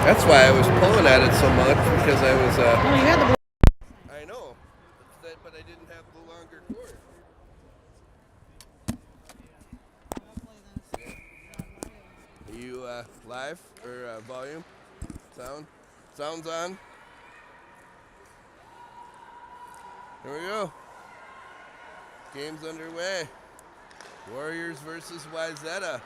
That's why I was pulling at it so much because I was. Oh, you had the. I know, but I didn't have the longer cord. Are you live or volume? Sound? Sounds on. Here we go. Game's underway. Warriors versus Wayzata.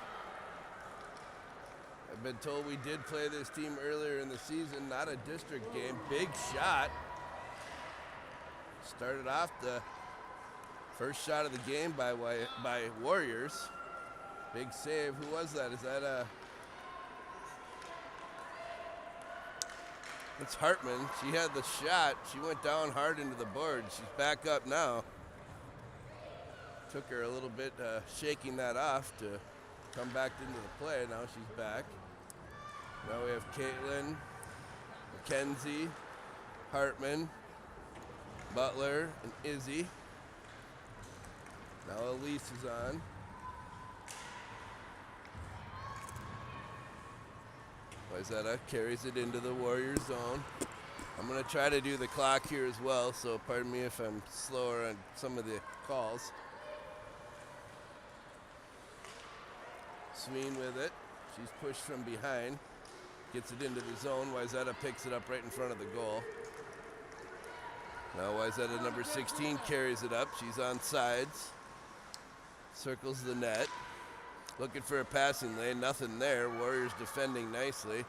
I've been told we did play this team earlier in the season, not a district game. Big shot. Started off the first shot of the game by Warriors. Big save. Who was that? Is that It's Hartman. She had the shot. She went down hard into the board. She's back up now. Took her a little bit shaking that off to come back into the play. Now she's back. Now we have Caitlin, Mackenzie, Hartman, Butler, and Izzy. Now Elise is on. Wayzata carries it into the Warriors zone. I'm going to try to do the clock here as well, so pardon me if I'm slower on some of the calls. Sween with it. She's pushed from behind. Gets it into the zone. Wayzata picks it up right in front of the goal. Now Wayzata number 16 carries it up. She's on sides. Circles the net. Looking for a passing lane. Nothing there. Warriors defending nicely.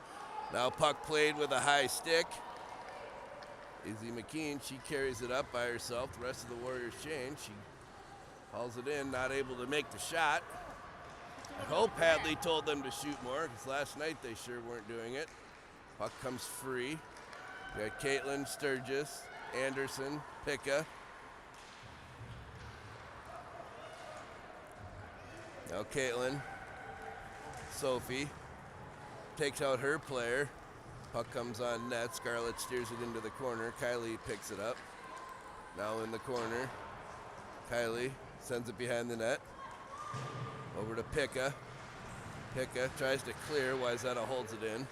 Now puck played with a high stick. Izzy McKean, she carries it up by herself. The rest of the Warriors change. She hauls it in. Not able to make the shot. I hope Hadley told them to shoot more, because last night they sure weren't doing it. Puck comes free. We got Caitlin, Sturgis, Anderson, Picka. Now Caitlin, Sophie, takes out her player. Puck comes on net. Scarlett steers it into the corner. Kylie picks it up. Now in the corner. Kylie sends it behind the net. Over to Picka. Picka tries to clear. Wayzata holds it in.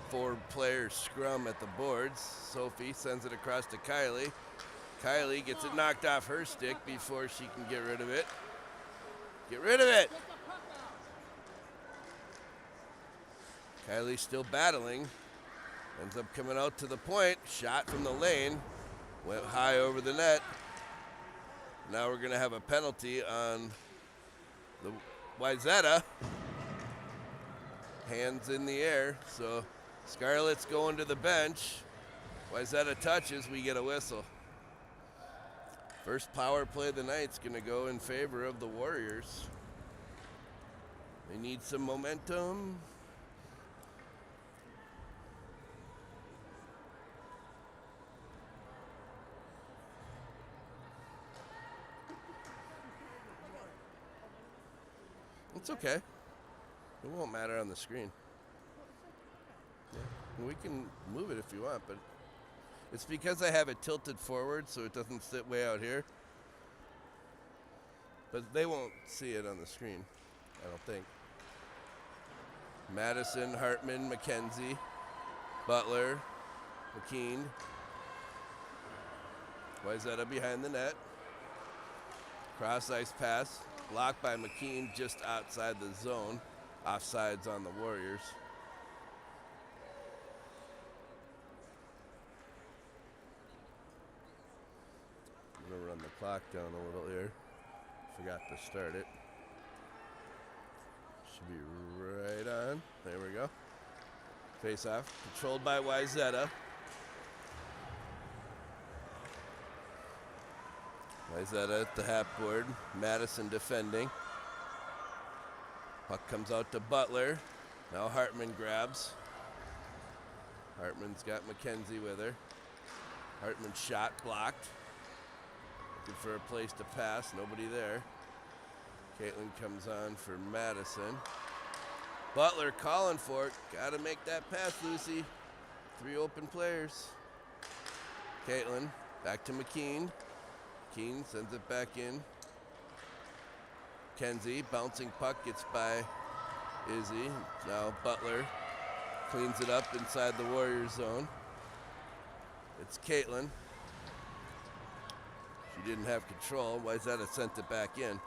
4 players scrum at the boards. Sophie sends it across to Kylie. Kylie gets it knocked off her stick before she can get rid of it. Get rid of it! Kylie still battling. Ends up coming out to the point. Shot from the lane. Went high over the net. Now we're going to have a penalty on the Wayzata. Hands in the air. So Scarlett's going to the bench. Wayzata touches, we get a whistle. First power play of the night's going to go in favor of the Warriors. They need some momentum. It's okay. It won't matter on the screen. Yeah. We can move it if you want, but it's because I have it tilted forward so it doesn't sit way out here. But they won't see it on the screen, I don't think. Madison, Hartman, Mackenzie, Butler, McKean. Wayzata behind the net. Cross ice pass. Blocked by McKean just outside the zone. Offsides on the Warriors. I'm going to run the clock down a little here. Forgot to start it. Should be right on. There we go. Face off. Controlled by Wayzata. Wayzata at the half board. Madison defending. Puck comes out to Butler. Now Hartman grabs. Hartman's got Mackenzie with her. Hartman's shot blocked. Looking for a place to pass. Nobody there. Caitlin comes on for Madison. Butler calling for it. Got to make that pass, Lucy. 3 open players. Caitlin back to McKean. Keane sends it back in. Kenzie, bouncing puck, gets by Izzy. Now Butler cleans it up inside the Warriors zone. It's Caitlin. She didn't have control. Wayzata sent it back in.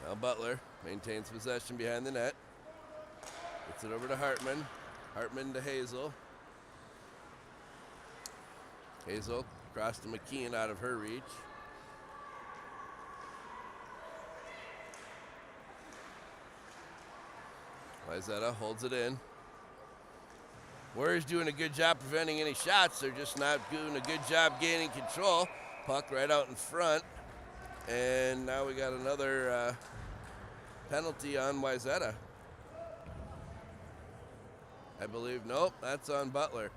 Now Butler maintains possession behind the net. Gets it over to Hartman. Hartman to Hazel. Hazel across to McKeon out of her reach. Wayzata holds it in. Warriors doing a good job preventing any shots. They're just not doing a good job gaining control. Puck right out in front. And now we got another penalty on Wayzata. I believe, nope, that's on Butler.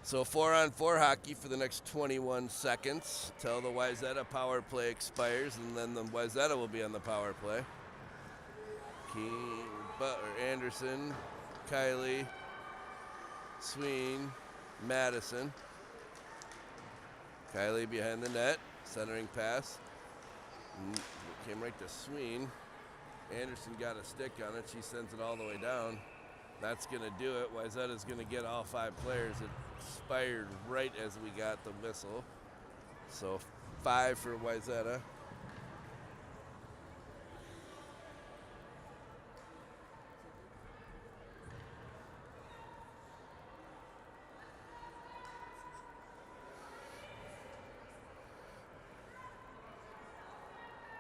So 4-on-4 hockey for the next 21 seconds till the Wayzata power play expires, and then the Wayzata will be on the power play. King, Butler, Anderson, Kylie, Sween, Madison. Kylie behind the net, centering pass. Came right to Sween. Anderson got a stick on it. She sends it all the way down. That's going to do it. Wayzata's going to get all 5 players. It expired right as we got the whistle. So 5 for Wayzata.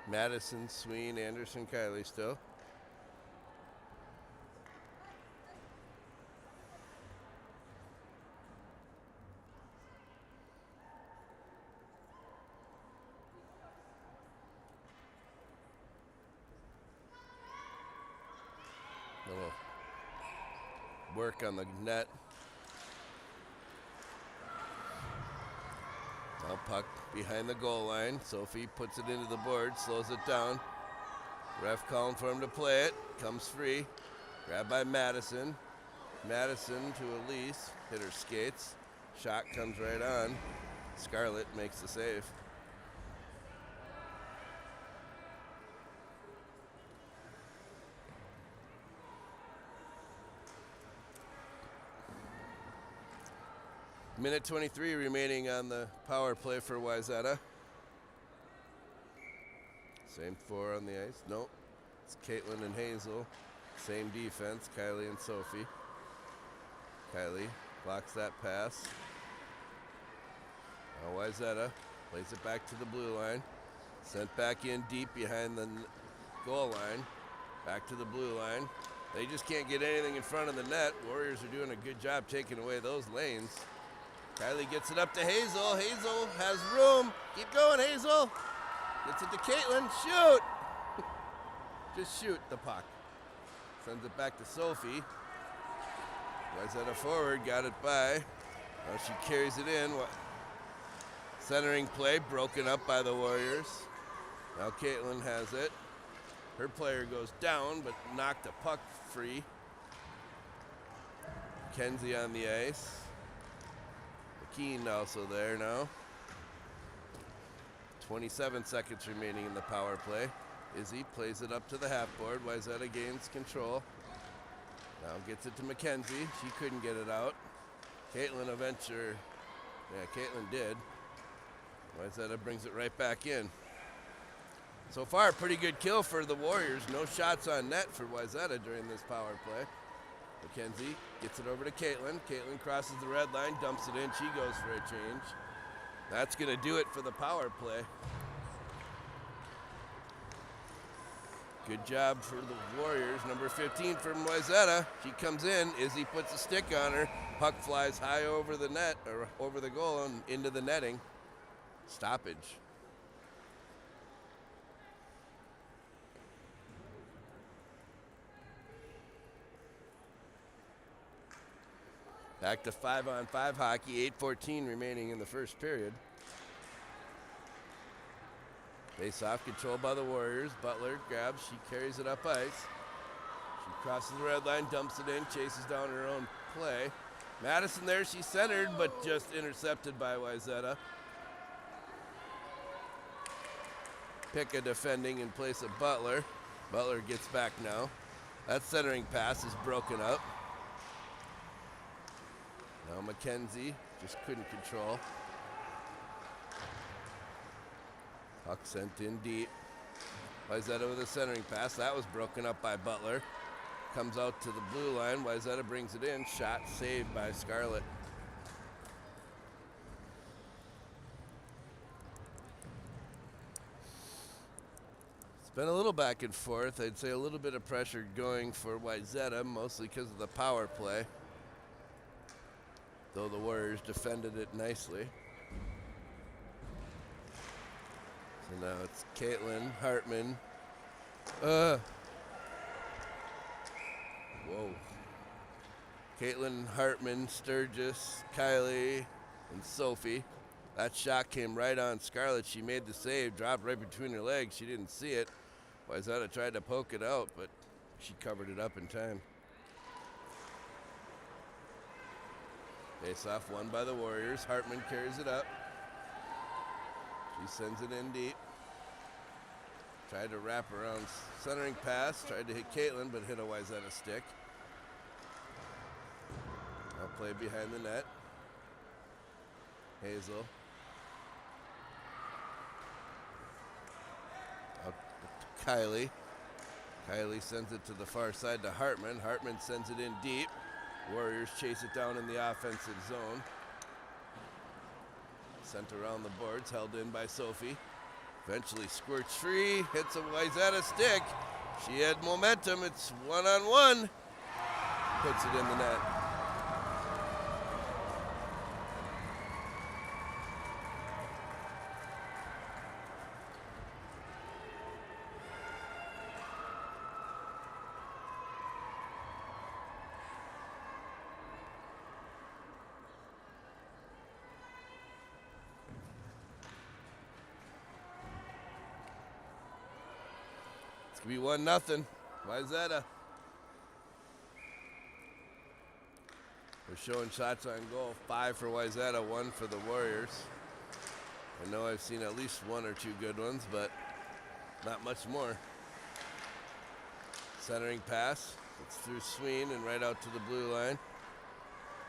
Madison, Sween, Anderson, Kylie still. Little work on the net. Now puck behind the goal line. Sophie puts it into the board, slows it down. Ref calling for him to play it. Comes free. Grabbed by Madison. Madison to Elise. Hit her skates. Shot comes right on. Scarlett makes the save. Minute 23 remaining on the power play for Wayzata. Same 4 on the ice. Nope. It's Caitlin and Hazel. Same defense, Kylie and Sophie. Kylie blocks that pass. Now Wayzata plays it back to the blue line. Sent back in deep behind the goal line. Back to the blue line. They just can't get anything in front of the net. Warriors are doing a good job taking away those lanes. Kylie gets it up to Hazel. Hazel has room. Keep going, Hazel. Gets it to Caitlin. Shoot. Just shoot the puck. Sends it back to Sophie. Wayzata forward, got it by. Now she carries it in. Centering play broken up by the Warriors. Now Caitlin has it. Her player goes down, but knocked the puck free. Kenzie on the ice. McKeon also there now. 27 seconds remaining in the power play. Izzy plays it up to the half board. Wayzata gains control. Now gets it to Mackenzie. She couldn't get it out. Caitlin eventually, Caitlin did. Wayzata brings it right back in. So far, pretty good kill for the Warriors. No shots on net for Wayzata during this power play. Mackenzie gets it over to Caitlin. Caitlin crosses the red line, dumps it in. She goes for a change. That's going to do it for the power play. Good job for the Warriors. Number 15 from Wayzata. She comes in. Izzy puts a stick on her. Puck flies high over the net, or over the goal and into the netting. Stoppage. Back to 5-on-5 hockey, 8:14 remaining in the first period. Face off, controlled by the Warriors. Butler grabs, she carries it up ice. She crosses the red line, dumps it in, chases down her own play. Madison there, she's centered, but just intercepted by Wayzata. Picka defending in place of Butler. Butler gets back now. That centering pass is broken up. Now McKenzie just couldn't control. Puck sent in deep. Wayzata with a centering pass. That was broken up by Butler. Comes out to the blue line. Wayzata brings it in. Shot saved by Scarlett. It's been a little back and forth. I'd say a little bit of pressure going for Wayzata, mostly because of the power play. Though the Warriors defended it nicely. So now it's Caitlin Hartman. Whoa. Caitlin, Hartman, Sturgis, Kylie, and Sophie. That shot came right on Scarlett. She made the save, dropped right between her legs. She didn't see it. Wayzata tried to poke it out, but she covered it up in time. Face off won by the Warriors. Hartman carries it up. She sends it in deep. Tried to wrap around centering pass. Tried to hit Caitlin, but hit a Wayzata stick. Now play behind the net. Hazel. Out to Kylie. Kylie sends it to the far side to Hartman. Hartman sends it in deep. Warriors chase it down in the offensive zone. Sent around the boards, held in by Sophie. Eventually squirts free, hits a Wayzata stick. She had momentum, it's one-on-one. Puts it in the net. It's gonna be 1-0. Wayzata. We're showing shots on goal. 5 for Wayzata, 1 for the Warriors. I know I've seen at least 1 or 2 good ones, but not much more. Centering pass. It's through Sween and right out to the blue line.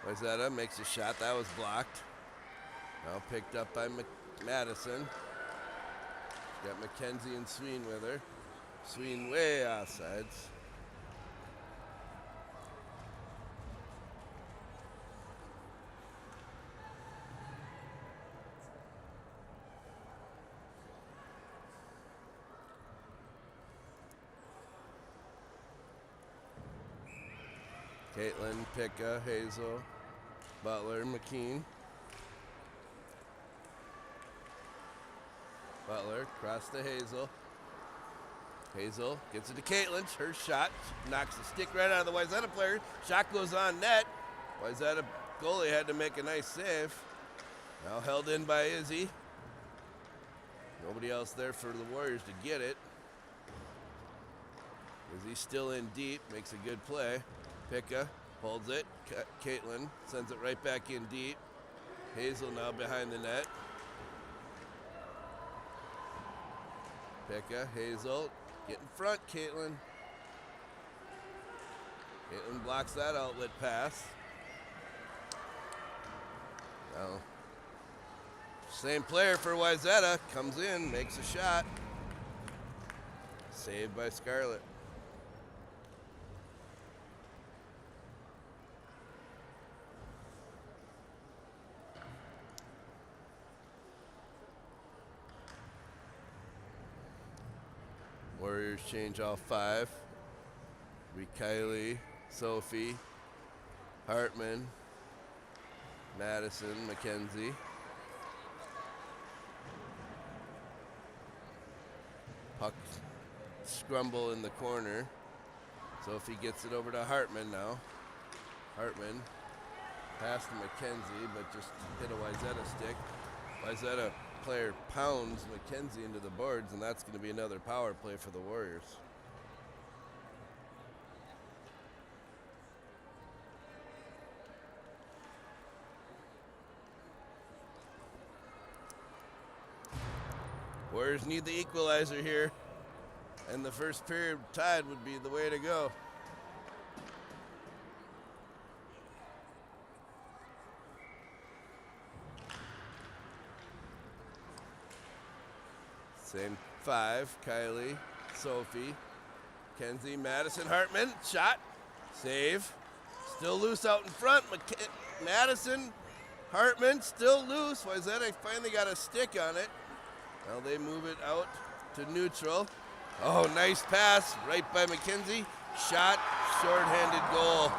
Wayzata makes a shot. That was blocked. Now picked up by Madison. Got McKenzie and Sween with her. Sween way offsides. Caitlin, Picka, Hazel, Butler, McKean. Butler, cross to Hazel. Hazel gets it to Caitlin. Her shot knocks the stick right out of the Wayzata player. Shot goes on net. Wayzata goalie had to make a nice save. Now held in by Izzy. Nobody else there for the Warriors to get it. Izzy still in deep, makes a good play. Picka holds it. Caitlin sends it right back in deep. Hazel now behind the net. Picka, Hazel, get in front, Caitlin. Caitlin blocks that outlet pass. Now, same player for Wayzata, comes in, makes a shot. Saved by Scarlett. Warriors change all 5. Kylie, Sophie, Hartman, Madison, McKenzie. Puck scrumble in the corner. Sophie gets it over to Hartman now. Hartman pass to McKenzie, but just hit a Wayzata stick. Wayzata player pounds McKenzie into the boards, and that's going to be another power play for the Warriors. Warriors need the equalizer here, and the first period tied would be the way to go. Same five, Kylie, Sophie, Kenzie, Madison, Hartman, shot, save, still loose out in front, Madison, Hartman, still loose. Wayzata finally got a stick on it. Now they move it out to neutral. Oh, nice pass, right by McKenzie, shot, short-handed goal.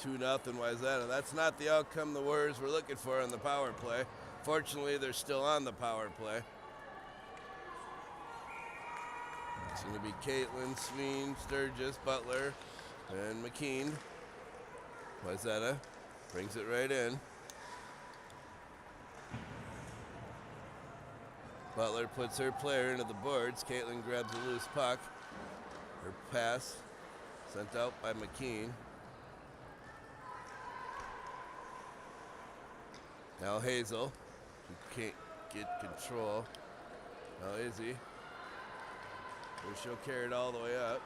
Two nothing Wayzata. That's not the outcome the Warriors were looking for in the power play. Fortunately, they're still on the power play. It's going to be Caitlin, Sween, Sturgis, Butler, and McKean. Wayzata brings it right in. Butler puts her player into the boards. Caitlin grabs a loose puck. Her pass sent out by McKean. Now Hazel, who can't get control. Now Izzy, she'll carry it all the way up.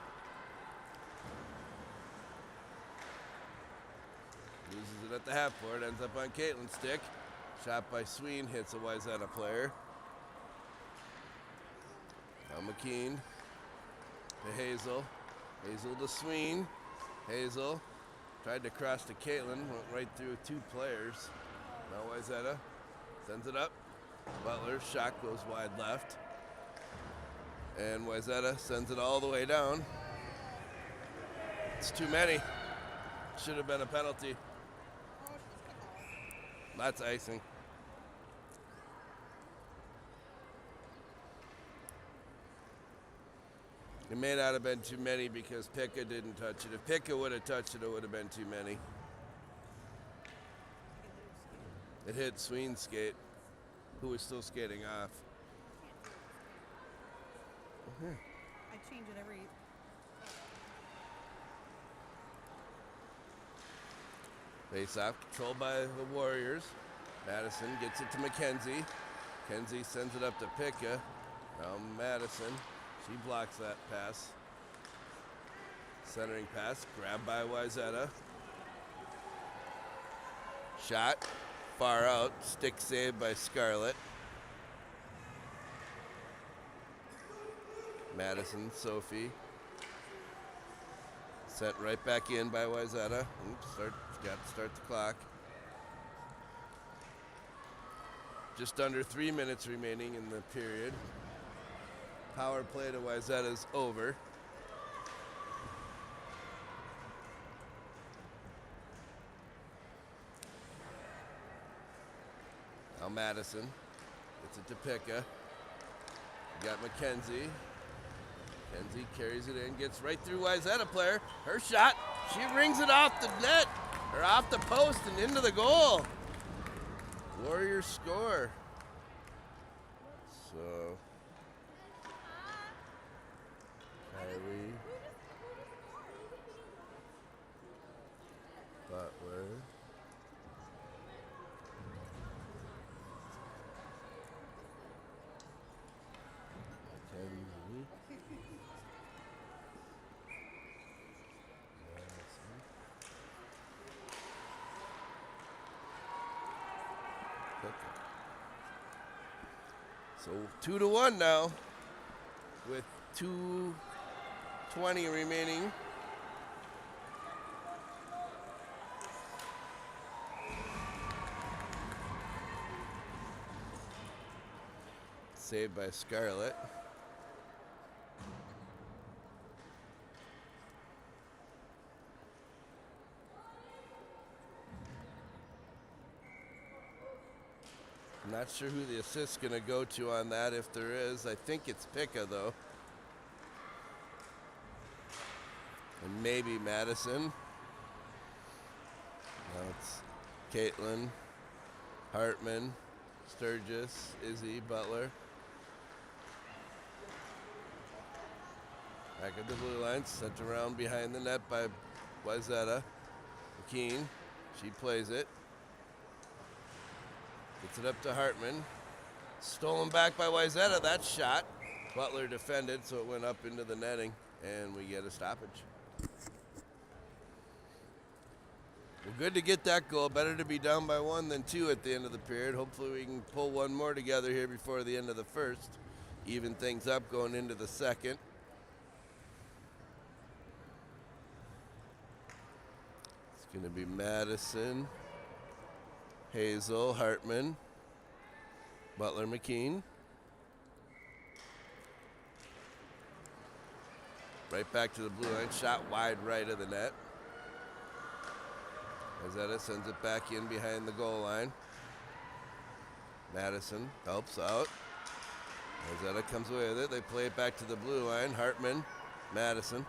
Loses it at the half board, ends up on Caitlin's stick. Shot by Sween, hits a Wayzata player. Now McKean to Hazel. Hazel to Sween. Hazel tried to cross to Caitlin, went right through two players. Now Wayzata sends it up. Butler, shot goes wide left. And Wayzata sends it all the way down. It's too many. Should have been a penalty. That's icing. It may not have been too many because Pekka didn't touch it. If Pekka would have touched it, it would have been too many. It hit Sween's skate, who was still skating off. I change it every... Face-off controlled by the Warriors. Madison gets it to McKenzie. McKenzie sends it up to Pekka. Now Madison, she blocks that pass. Centering pass, grabbed by Wayzata. Shot. Far out, stick saved by Scarlett. Madison, Sophie. Sent right back in by Wayzata. Oops, got to start the clock. Just under 3 minutes remaining in the period. Power play to Wayzata's over. Now Madison gets it to Pekka. You got McKenzie. McKenzie carries it in, gets right through Wayzata player. Her shot, she rings it off the net, or off the post and into the goal. Warriors score. So, Kylie, Butler, so 2-1 now, with 2:20 remaining. Saved by Scarlett. I'm not sure who the assist's going to go to on that, if there is. I think it's Pekka, though. And maybe Madison. Now it's Caitlin. Hartman, Sturgis, Izzy, Butler. Back at the blue line, sent around behind the net by Wayzata. McKean, she plays it. Gets it up to Hartman. Stolen back by Wayzata, that shot. Butler defended, so it went up into the netting, and we get a stoppage. Well, good to get that goal. Better to be down by 1 than 2 at the end of the period. Hopefully we can pull one more together here before the end of the first. Even things up going into the second. It's going to be Madison, Hazel, Hartman, Butler, McKean. Right back to the blue line. Shot wide right of the net. Wayzata sends it back in behind the goal line. Madison helps out. Wayzata comes away with it. They play it back to the blue line. Hartman, Madison.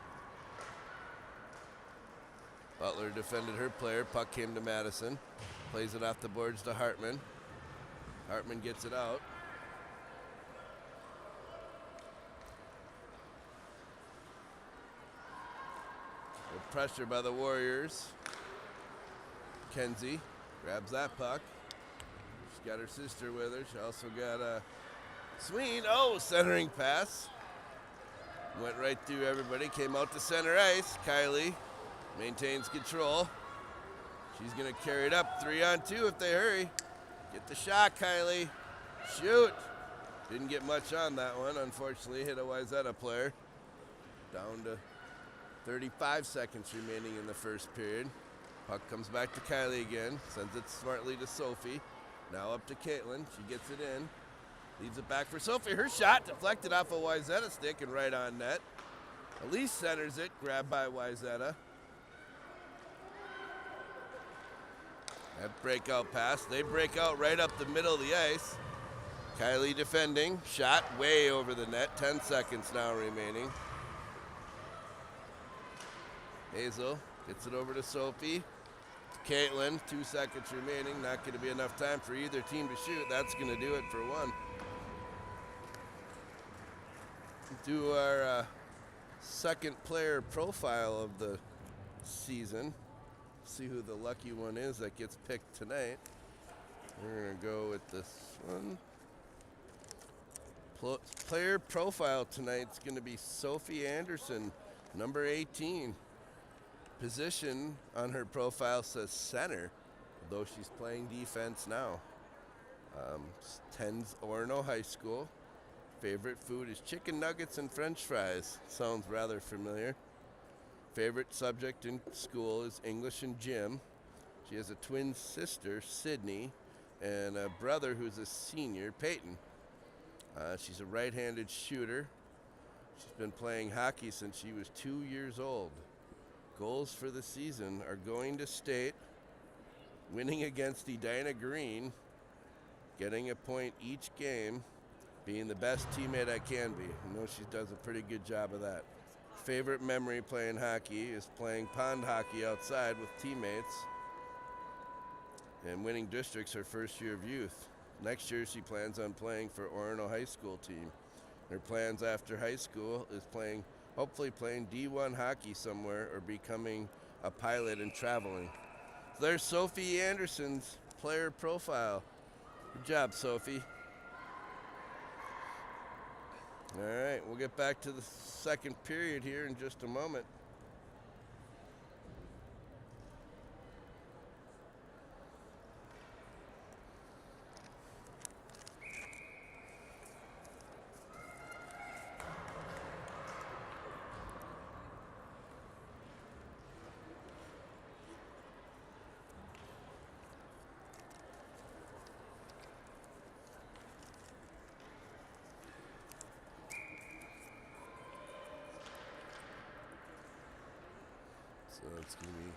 Butler defended her player. Puck came to Madison. Plays it off the boards to Hartman. Hartman gets it out. Good pressure by the Warriors. Kenzie grabs that puck. She's got her sister with her. She also got a Sween. Oh, centering pass. Went right through everybody. Came out to center ice. Kylie maintains control. She's going to carry it up 3-on-2 if they hurry. Get the shot, Kylie. Shoot. Didn't get much on that one, unfortunately. Hit a Wayzata player. Down to 35 seconds remaining in the first period. Puck comes back to Kylie again. Sends it smartly to Sophie. Now up to Caitlin. She gets it in. Leaves it back for Sophie. Her shot deflected off a Wayzata stick and right on net. Elise centers it. Grabbed by Wayzata. That breakout pass. They break out right up the middle of the ice. Kylie defending. Shot way over the net. 10 seconds now remaining. Hazel gets it over to Sophie. Caitlin, 2 seconds remaining. Not going to be enough time for either team to shoot. That's going to do it for one. Do our second player profile of the season. See who the lucky one is that gets picked tonight. We're going to go with this one. Player profile tonight's going to be Sophie Anderson, number 18. Position on her profile says center, though she's playing defense now. Attends Orono High School. Favorite food is chicken nuggets and French fries. Sounds rather familiar. Favorite subject in school is English and gym. She has a twin sister, Sydney, and a brother who's a senior, Peyton. She's a right-handed shooter. She's been playing hockey since she was 2 years old. Goals for the season are going to state, winning against Edina Green, getting a point each game, being the best teammate I can be. I know she does a pretty good job of that. Favorite memory playing hockey is playing pond hockey outside with teammates and winning districts her first year of youth. Next year she plans on playing for Orono High School team. Her plans after high school is hopefully playing D1 hockey somewhere or becoming a pilot and traveling. So there's Sophie Anderson's player profile. Good job, Sophie. All right, we'll get back to the second period here in just a moment. So it's going to be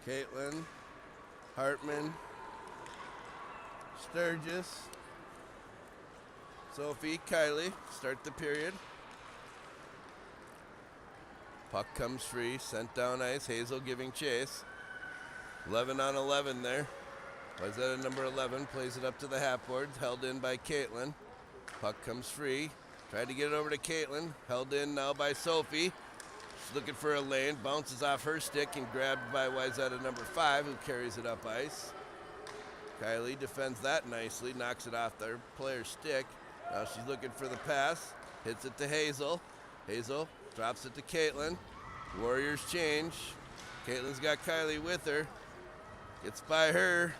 Caitlin, Hartman, Sturgis, Sophie, Kylie. Start the period. Puck comes free, sent down ice. Hazel giving chase. 11 on 11 there. Wayzata number 11 plays it up to the half board, held in by Caitlin. Puck comes free. Tried to get it over to Caitlin. Held in now by Sophie. She's looking for a lane. Bounces off her stick and grabbed by Wayzata number 5, who carries it up ice. Kylie defends that nicely, knocks it off their player's stick. Now she's looking for the pass. Hits it to Hazel. Hazel drops it to Caitlin. Warriors change. Caitlin's got Kylie with her. Gets by her.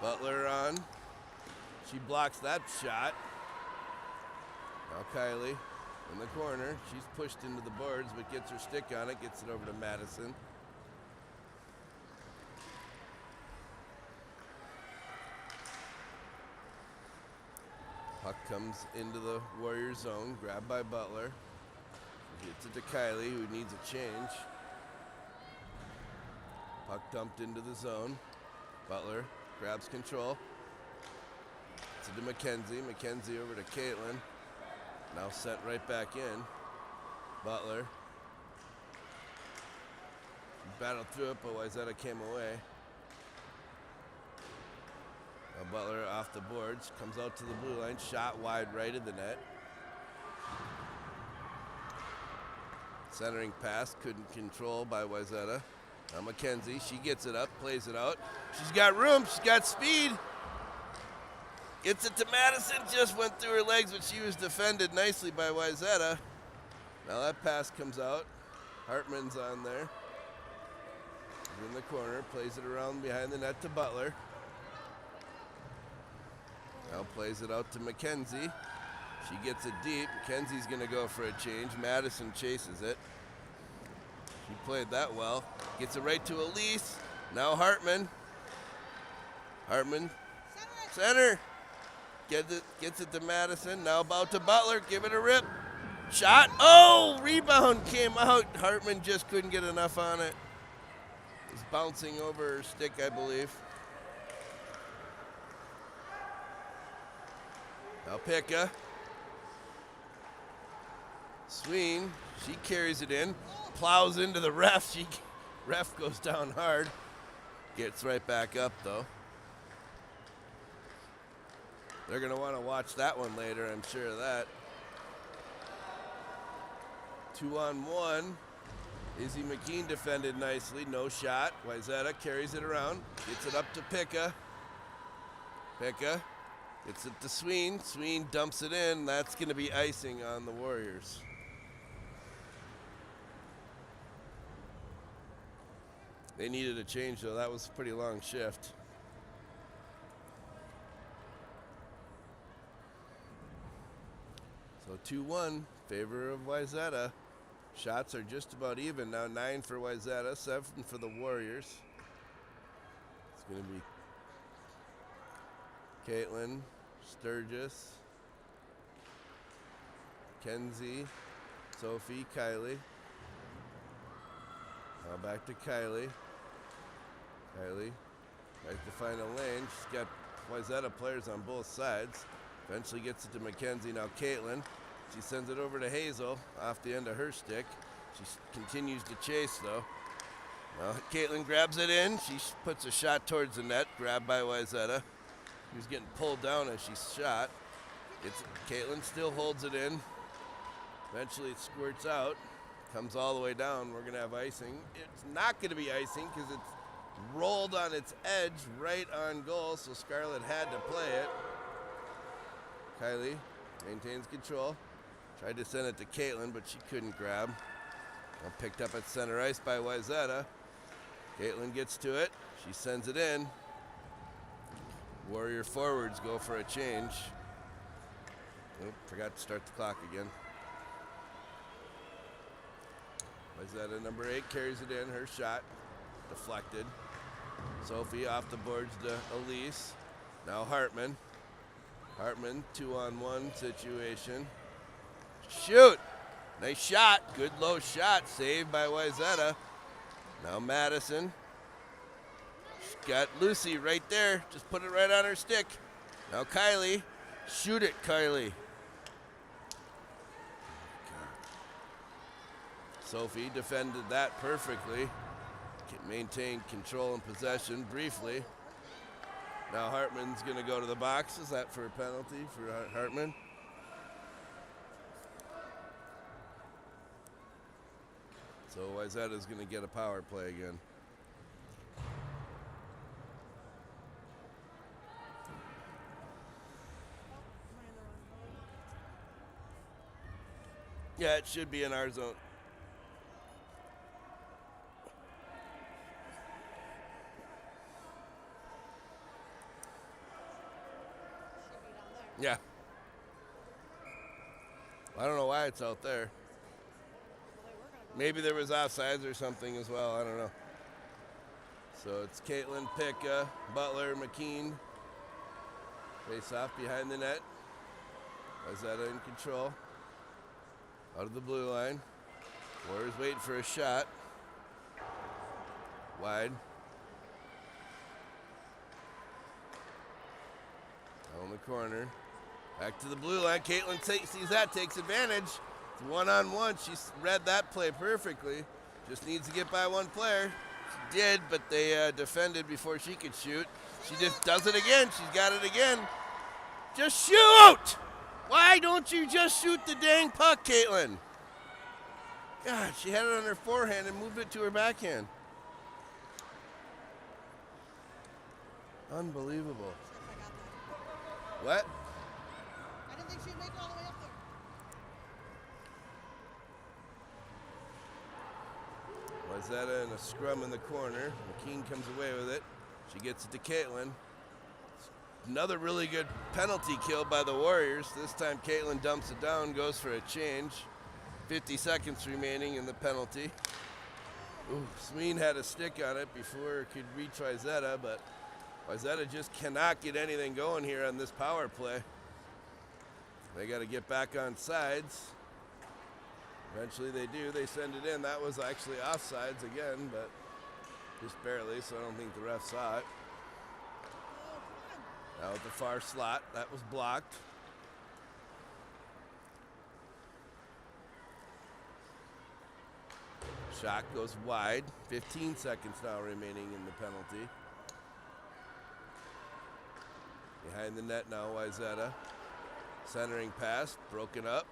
Butler on. She blocks that shot. Now Kylie in the corner. She's pushed into the boards, but gets her stick on it. Gets it over to Madison. Puck comes into the Warrior zone. Grabbed by Butler. Gets it to Kylie, who needs a change. Puck dumped into the zone. Butler grabs control. Gets it to Mackenzie. Mackenzie over to Caitlin. Now sent right back in. Butler. Battled through it, but Wayzata came away. Now Butler off the boards. Comes out to the blue line. Shot wide right of the net. Centering pass. Couldn't control by Wayzata. Now Mackenzie, she gets it up, plays it out. She's got room, she's got speed. Gets it to Madison, just went through her legs, but she was defended nicely by Wayzata. Now that pass comes out. Hartman's on there. He's in the corner, plays it around behind the net to Butler. Now plays it out to Mackenzie. She gets it deep. Mackenzie's gonna go for a change. Madison chases it. She played that well. Gets it right to Elise. Now Hartman. Hartman. Center. Gets it to Madison. Now about to Butler. Give it a rip. Shot. Oh! Rebound came out. Hartman just couldn't get enough on it. It was bouncing over her stick, I believe. Now Pekka. Sween. She carries it in. Plows into the ref. Ref goes down hard. Gets right back up though. They're gonna want to watch that one later, I'm sure of that. 2-on-1. Izzy McKean defended nicely, no shot. Wayzata carries it around, gets it up to Pekka. Pekka gets it to Sween. Sween dumps it in. That's gonna be icing on the Warriors. They needed a change, though. That was a pretty long shift. So 2-1, favor of Wayzata. Shots are just about even now. 9 for Wayzata, 7 for the Warriors. It's going to be Caitlin, Sturgis, Kenzie, Sophie, Kylie. Now back to Kylie. Kylie tries to find a lane. She's got Wayzata players on both sides. Eventually gets it to Mackenzie. Now Caitlin. She sends it over to Hazel off the end of her stick. She continues to chase though. Now Caitlin grabs it in. She puts a shot towards the net. Grabbed by Wayzata. He was getting pulled down as she shot. Caitlin still holds it in. Eventually it squirts out. Comes all the way down. We're going to have icing. It's not going to be icing because it's rolled on its edge right on goal, so Scarlett had to play it. Kylie maintains control. Tried to send it to Caitlin, but she couldn't grab. Now picked up at center ice by Wayzata. Caitlin gets to it. She sends it in. Warrior forwards go for a change. Oop, forgot to start the clock again. Wayzata number 8 carries it in. Her shot deflected. Sophie off the boards to Elise. Now Hartman. Hartman, 2-on-1 situation. Shoot! Nice shot. Good low shot. Saved by Wayzata. Now Madison. She's got Lucy right there. Just put it right on her stick. Now Kylie. Shoot it, Kylie. Sophie defended that perfectly. Maintained control and possession briefly. Now Hartman's going to go to the box. Is that for a penalty for Hartman? So Wayzata's going to get a power play again. Yeah, it should be in our zone. Yeah. I don't know why it's out there. Maybe there was offsides or something as well. I don't know. So it's Caitlin, Picka, Butler, McKean. Face off behind the net. Wayzata in control. Out of the blue line. Warriors waiting for a shot. Wide. On the corner. Back to the blue line. Caitlin sees that, takes advantage. It's one-on-one. She's read that play perfectly. Just needs to get by one player. She did, but they defended before she could shoot. She just does it again. She's got it again. Just shoot! Why don't you just shoot the dang puck, Caitlin? God, she had it on her forehand and moved it to her backhand. Unbelievable. What? I didn't think she'd make it all the way up there. Wayzata in a scrum in the corner. McKean comes away with it. She gets it to Caitlin. Another really good penalty kill by the Warriors. This time Caitlin dumps it down, goes for a change. 50 seconds remaining in the penalty. Ooh, Sween had a stick on it before it could reach Wayzata, but Wayzata just cannot get anything going here on this power play. They got to get back on sides. Eventually they do. They send it in. That was actually offsides again, but just barely, so I don't think the ref saw it. Now at the far slot, that was blocked. Shot goes wide. 15 seconds now remaining in the penalty. Behind the net now, Wayzata. Centering pass, broken up.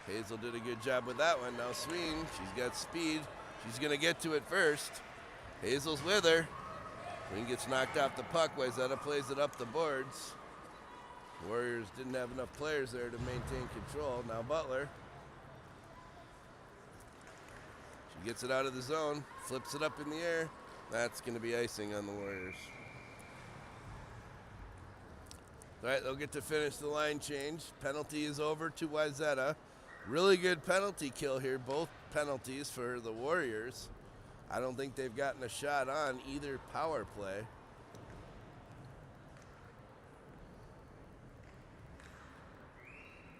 Hazel did a good job with that one. Now Sween, she's got speed. She's going to get to it first. Hazel's with her. Sween gets knocked off the puck. Wayzata plays it up the boards. Warriors didn't have enough players there to maintain control. Now Butler. She gets it out of the zone, flips it up in the air. That's going to be icing on the Warriors. All right, they'll get to finish the line change. Penalty is over to Wayzata. Really good penalty kill here, both penalties for the Warriors. I don't think they've gotten a shot on either power play.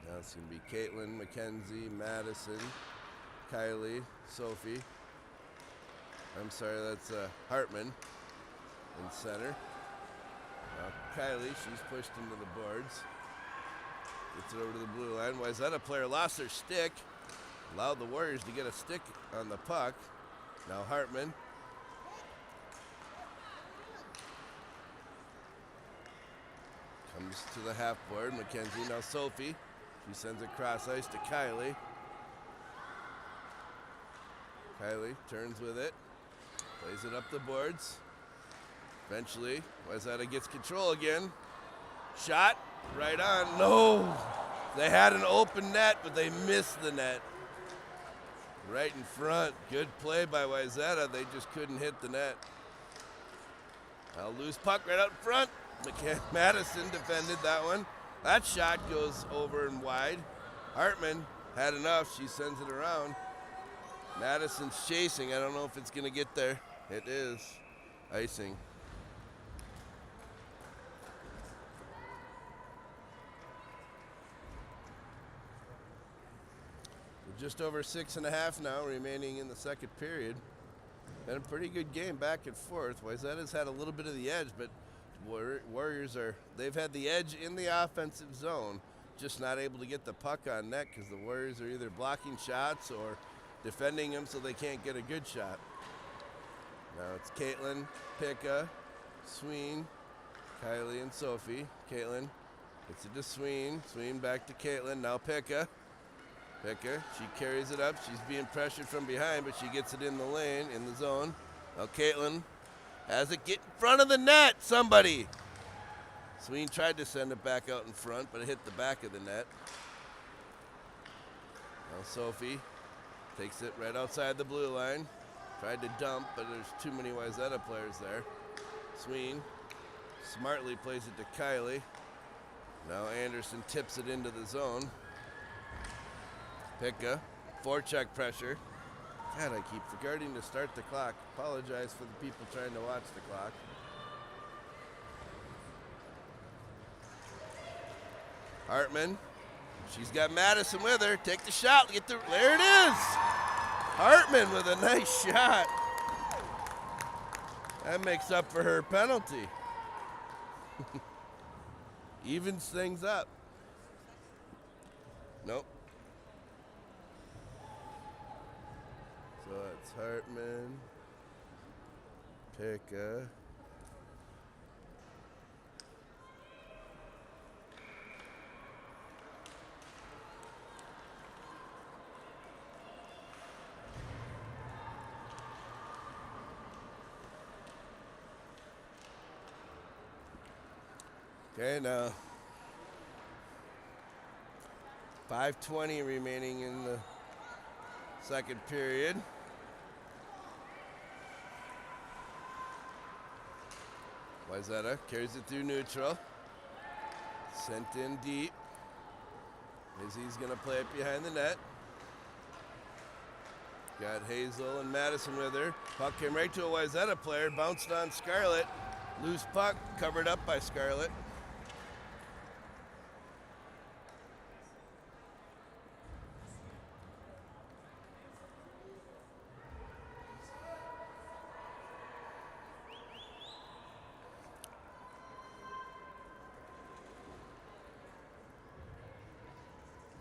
Now it's going to be Caitlin, Mackenzie, Madison, Kylie, Sophie. I'm sorry, that's Hartman in center. Now Kylie, she's pushed into the boards. Gets it over to the blue line. Wayzata player lost her stick. Allowed the Warriors to get a stick on the puck. Now Hartman. Comes to the half board. Mackenzie, now Sophie. She sends it cross ice to Kylie. Kylie turns with it. Plays it up the boards. Eventually, Wayzata gets control again. Shot, right on. No! They had an open net, but they missed the net. Right in front. Good play by Wayzata. They just couldn't hit the net. Now loose puck right out front. Madison defended that one. That shot goes over and wide. Hartman had enough. She sends it around. Madison's chasing. I don't know if it's going to get there. It is. Icing. Just over 6.5 now remaining in the second period. Been a pretty good game back and forth. Wayzata's had a little bit of the edge, but Warriors they've had the edge in the offensive zone, just not able to get the puck on net because the Warriors are either blocking shots or defending them so they can't get a good shot. Now it's Caitlin, Picka, Sween, Kylie and Sophie. Caitlin gets it to Sween. Sween back to Caitlin. Now Pekka. Pekka, she carries it up. She's being pressured from behind, but she gets it in the lane, in the zone. Now Caitlin has it get in front of the net. Somebody. Sween tried to send it back out in front, but it hit the back of the net. Now Sophie takes it right outside the blue line. Tried to dump, but there's too many Wayzata players there. Sween smartly plays it to Kylie. Now Anderson tips it into the zone. Pekka, forecheck pressure. God, I keep forgetting to start the clock. Apologize for the people trying to watch the clock. Hartman, she's got Madison with her. Take the shot. There it is. Hartman with a nice shot. That makes up for her penalty. Evens things up. Nope. So it's Hartman, Pekka. Okay, now 5:20 remaining in the second period. Wayzata carries it through neutral. Sent in deep. Izzy's gonna play it behind the net. Got Hazel and Madison with her. Puck came right to a Wayzata player, bounced on Scarlett. Loose puck, covered up by Scarlett.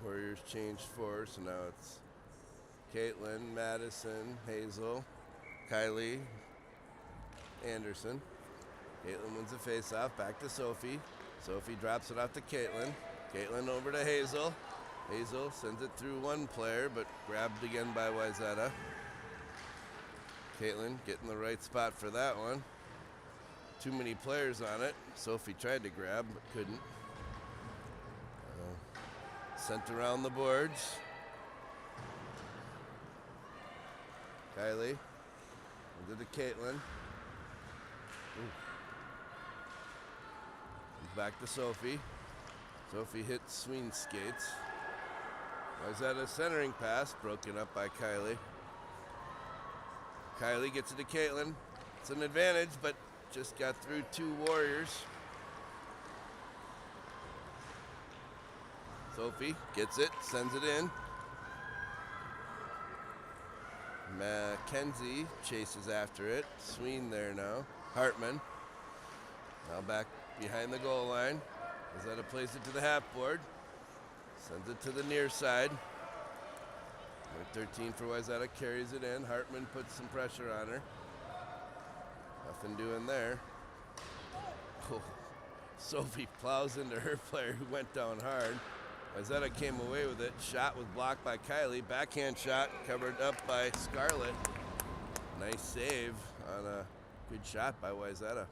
Warriors changed four, so now it's Caitlin, Madison, Hazel, Kylie, Anderson. Caitlin wins the face-off, back to Sophie. Sophie drops it off to Caitlin. Caitlin over to Hazel. Hazel sends it through one player, but grabbed again by Wayzata. Caitlin getting the right spot for that one. Too many players on it. Sophie tried to grab, but couldn't. Sent around the boards. Kylie into the Caitlin. Back to Sophie. Sophie hits Sween's skates. Wayzata centering pass, broken up by Kylie. Kylie gets it to Caitlin. It's an advantage, but just got through two Warriors. Sophie gets it, sends it in. Mackenzie chases after it. Sween there now. Hartman. Now back behind the goal line. Wayzata plays it to the half board. Sends it to the near side. Number 13 for Wayzata carries it in. Hartman puts some pressure on her. Nothing doing there. Oh, Sophie plows into her player who went down hard. Wayzata came away with it. Shot was blocked by Kylie. Backhand shot covered up by Scarlett. Nice save on a good shot by Wayzata.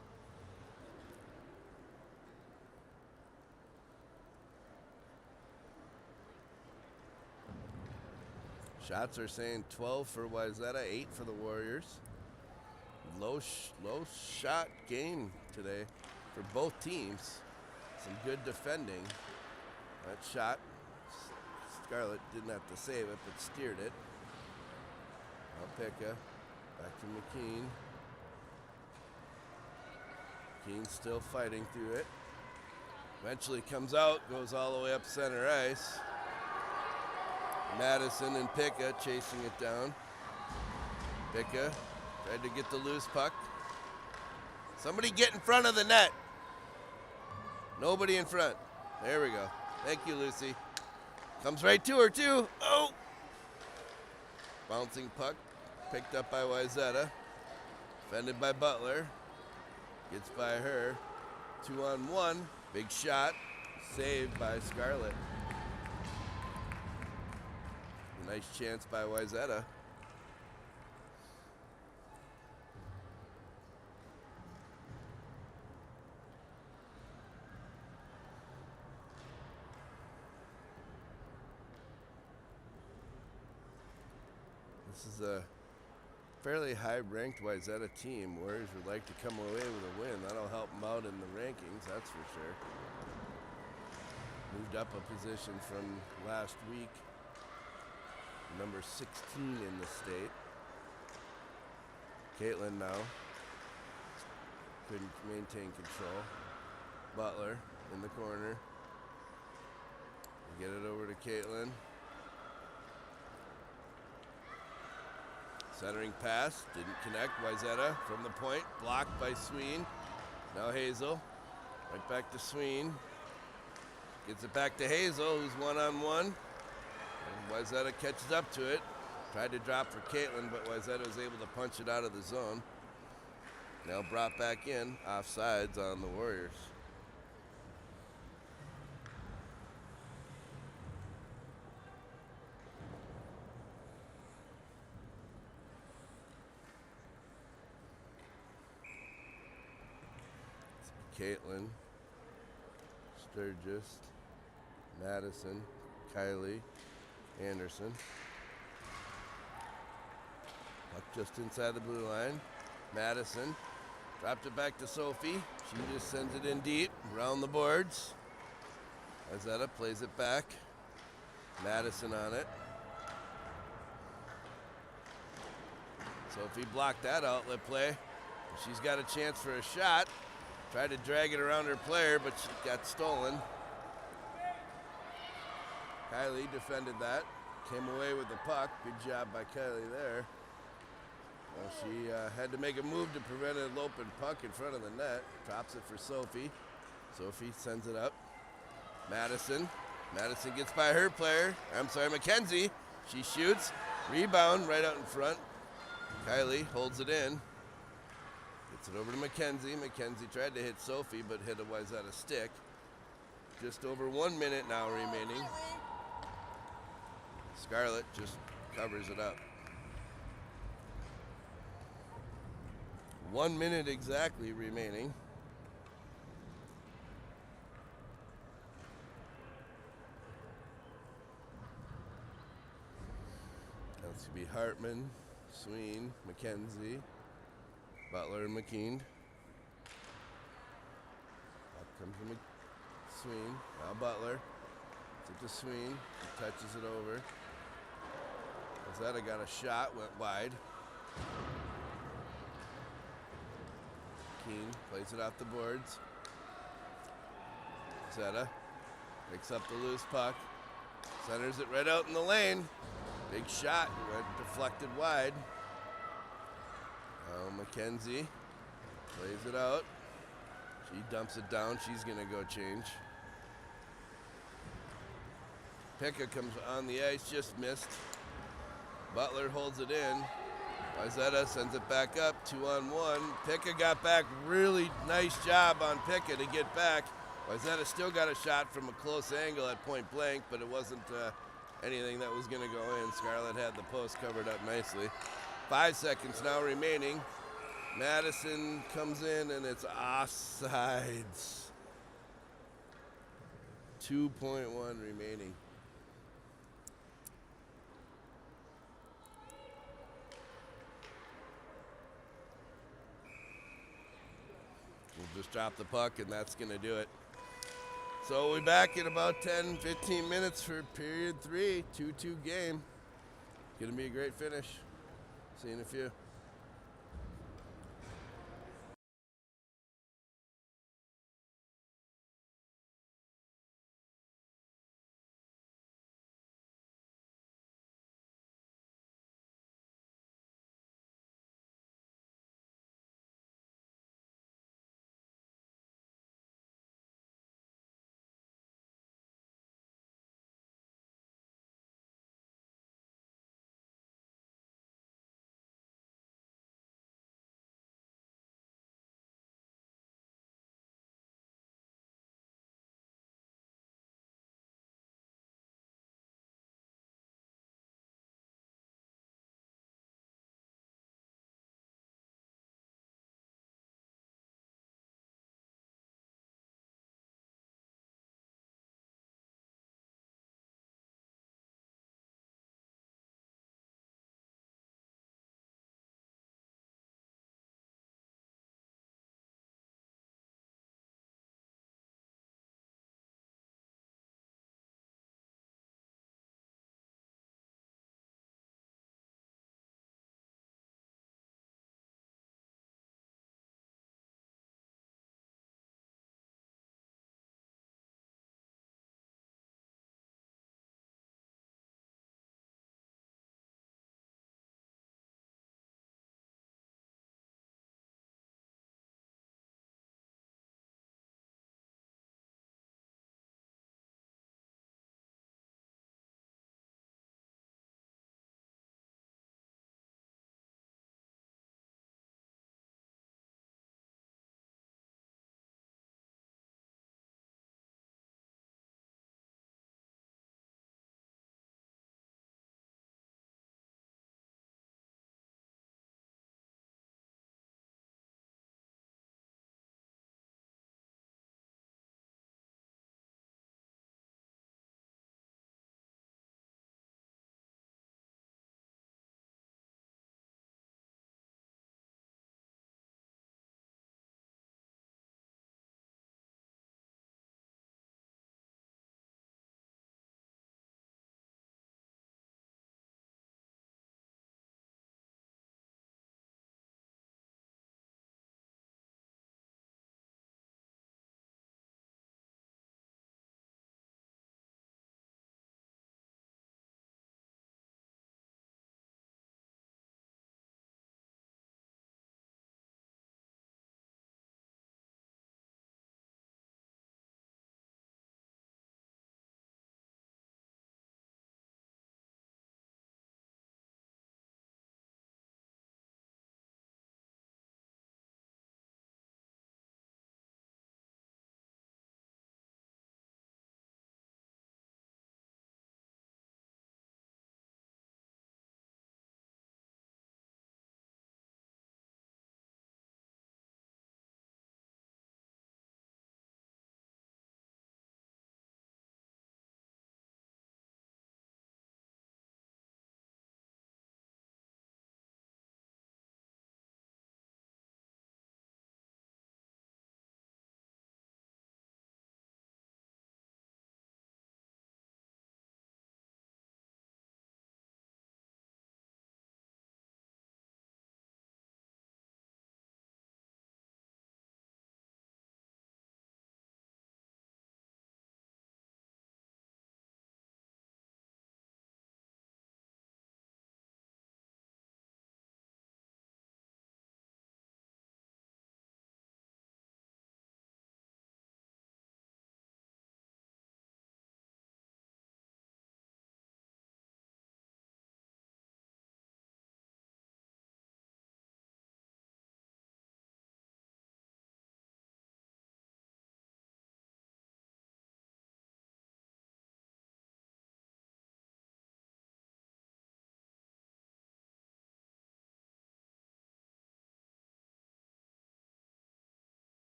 Shots are saying 12 for Wayzata, 8 for the Warriors. Low shot game today for both teams. Some good defending. That shot, Scarlett didn't have to save it, but steered it. Now Pekka, back to McKean. McKean still fighting through it. Eventually comes out, goes all the way up center ice. Madison and Pekka chasing it down. Pekka tried to get the loose puck. Somebody get in front of the net. Nobody in front. There we go. Thank you, Lucy. Comes right to her, too. Oh! Bouncing puck. Picked up by Wayzata. Defended by Butler. Gets by her. 2-on-1. Big shot. Saved by Scarlett. Nice chance by Wayzata. This is a fairly high-ranked Wayzata team. Warriors would like to come away with a win. That'll help them out in the rankings, that's for sure. Moved up a position from last week. Number 16 in the state. Caitlin now couldn't maintain control. Butler in the corner. Get it over to Caitlin. Centering pass, didn't connect. Wayzata from the point, blocked by Sween. Now Hazel, right back to Sween. Gets it back to Hazel, who's one-on-one. And Wayzata catches up to it. Tried to drop for Caitlin, but Wayzata was able to punch it out of the zone. Now brought back in, offsides on the Warriors. Caitlin, Sturgis, Madison, Kylie, Anderson. Puck just inside the blue line. Madison dropped it back to Sophie. She just sends it in deep, around the boards. Wayzata plays it back. Madison on it. Sophie blocked that outlet play. She's got a chance for a shot. Tried to drag it around her player, but she got stolen. Kylie defended that. Came away with the puck. Good job by Kylie there. Well, she had to make a move to prevent a loping puck in front of the net. Drops it for Sophie. Sophie sends it up. Madison. Madison gets by her player. I'm sorry, Mackenzie. She shoots. Rebound right out in front. Kylie holds it in. Gets it over to Mackenzie. Mackenzie tried to hit Sophie, but hit a Wayzata stick. Just over 1 minute now remaining. Scarlett just covers it up. 1 minute exactly remaining. That's going to be Hartman, Sween, Mackenzie, Butler, and McKean. Up comes the Sween. Now Butler. It's to Sween. He touches it over. Wayzata got a shot, went wide. Keen plays it off the boards. Wayzata picks up the loose puck. Centers it right out in the lane. Big shot, went deflected wide. Now Mackenzie plays it out. She dumps it down. She's going to go change. Pekka comes on the ice, just missed. Butler holds it in. Wayzata sends it back up, 2-on-1. Pekka got back, really nice job on Pekka to get back. Wayzata still got a shot from a close angle at point blank, but it wasn't anything that was going to go in. Scarlett had the post covered up nicely. 5 seconds now remaining. Madison comes in and it's offsides. 2.1 remaining. We'll just drop the puck and that's going to do it. So we'll be back in about 10-15 minutes for period 3, 2-2 game. Going to be a great finish. See you in a few.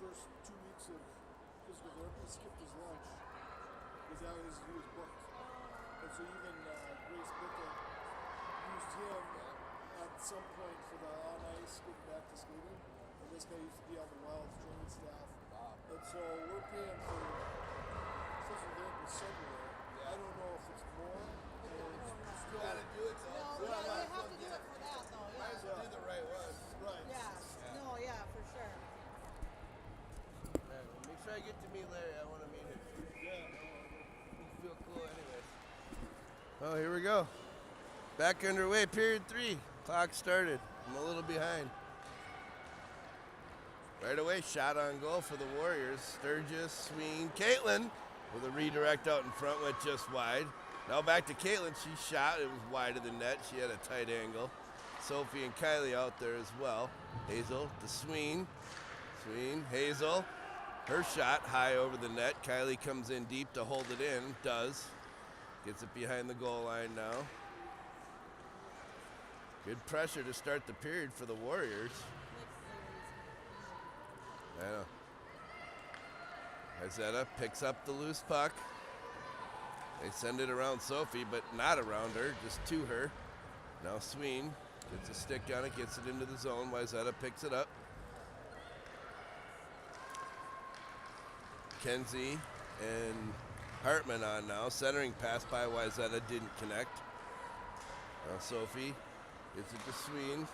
first 2 weeks of physical therapy skipped his lunch because he was booked. And so even Grace Bicka used him at some point for the on ice getting back to skating. And this guy used to be on the Wild's training staff. Wow. And so we're paying for physical therapy somewhere. I don't know if it's more or it's still. Gotta do it though. No, Yeah, yeah, yeah. you have to do it for that, though. Might as Yeah. well do the right one. Right. Yeah. No, yeah, for sure. Man, make sure I get to meet Larry. I want to meet him. Yeah. You feel cool anyways. Oh, here we go. Back underway, period 3. Clock started. I'm a little behind. Right away, shot on goal for the Warriors. Sturgis, Sween, Caitlin with a redirect out in front, went just wide. Now back to Caitlin. She shot. It was wide of the net. She had a tight angle. Sophie and Kylie out there as well. Hazel to Sween. Sween, Hazel. Her shot high over the net. Kylie comes in deep to hold it in. Does. Gets it behind the goal line now. Good pressure to start the period for the Warriors. I know. Wayzata picks up the loose puck. They send it around Sophie, but not around her, just to her. Now Sween gets a stick on it, gets it into the zone. Wayzata picks it up. Kenzie and Hartman on now. Centering pass by Wayzata didn't connect. Now Sophie gets it to Sween.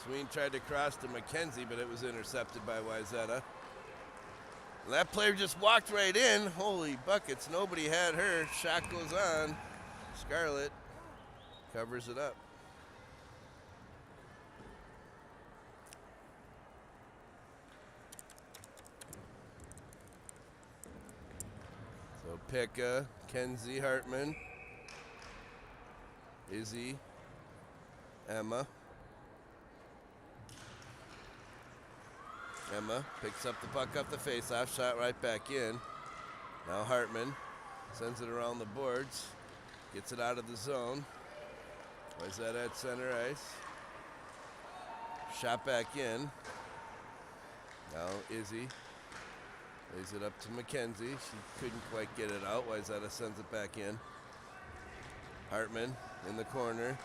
Sween tried to cross to McKenzie, but it was intercepted by Wayzata. That player just walked right in. Holy buckets, nobody had her. Shot goes on. Scarlett covers it up. So Pekka, Kenzie, Hartman, Izzy, Emma. Emma picks up the puck off the faceoff, shot right back in. Now Hartman sends it around the boards, gets it out of the zone. Wayzata at center ice. Shot back in. Now Izzy lays it up to McKenzie. She couldn't quite get it out. Wayzata sends it back in. Hartman in the corner.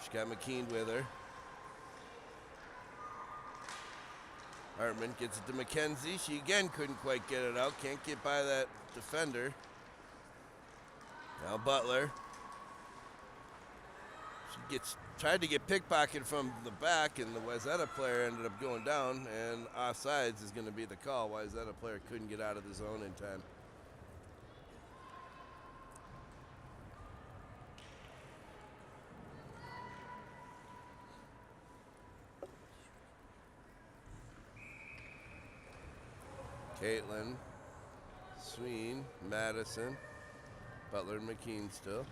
She got McKean with her. Hartman gets it to McKenzie. She again couldn't quite get it out. Can't get by that defender. Now Butler. She tried to get pickpocketed from the back, and the Wayzata player ended up going down, and offsides is going to be the call. Wayzata player couldn't get out of the zone in time. Caitlin, Sween, Madison, Butler and McKean still.